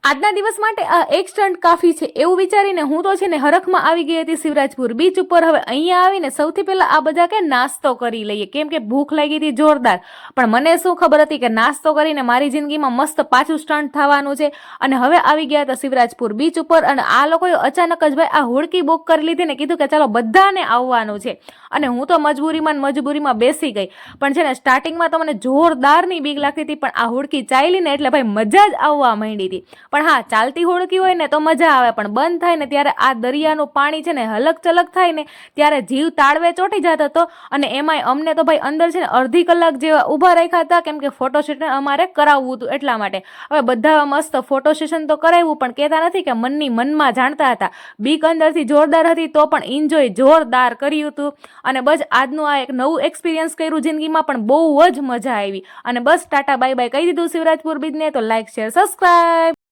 આજના દિવસ માટે આ એક સ્ટન્ટ કાફી છે એવું વિચારીને હું તો છે ને હરખમાં આવી ગઈ હતી શિવરાજપુર બીચ ઉપર. હવે અહીંયા આવીને સૌથી પહેલા આ બધા કે નાસ્તો કરી લઈએ, કેમ કે ભૂખ લાગી હતી જોરદાર. પણ મને શું ખબર હતી કે નાસ્તો કરીને મારી જિંદગીમાં મસ્ત પાછું સ્ટન્ટ થવાનું છે. અને હવે આવી ગયા હતા શિવરાજપુર બીચ ઉપર, અને આ લોકોએ અચાનક જ ભાઈ આ હોડકી બુક કરી લીધી ને કીધું કે ચાલો બધાને આવવાનું છે. અને હું તો મજબૂરીમાં બેસી ગઈ. પણ છે ને સ્ટાર્ટિંગમાં તો મને જોરદારની બીક લાગતી હતી, પણ આ હોડકી ચાલી ને એટલે ભાઈ મજા જ આવવા માંડી હતી. પણ હા, ચાલતી હોડકી હોય ને તો મજા આવે, પણ બંધ થાય ને ત્યારે આ દરિયાનું પાણી છે ને હલક ચલક થાય ને ત્યારે જીવ તાળવે ચોટી જતો હતો. અને એમાંય અમને તો ભાઈ અંદર છે ને અડધી કલાક જેવા ઊભા રાખ્યા હતા, કેમ કે ફોટો સેશન અમારે કરાવવું હતું એટલા માટે. હવે બધા મસ્ત ફોટો સેશન તો કરાવ્યું, પણ કહેતા નથી કે મનમાં જાણતા હતા. બીક અંદરથી જોરદાર હતી તો પણ એન્જોય જોરદાર કર્યું હતું. અને બસ આજનું આ એક નવું એક્સપિરિયન્સ કર્યું જિંદગીમાં, પણ બહુ જ મજા આવી. અને બસ ટાટા બાય બાય કહી દીધું શિવરાજપુર બીચને. તો લાઈક શેર સબસ્ક્રાઈબ.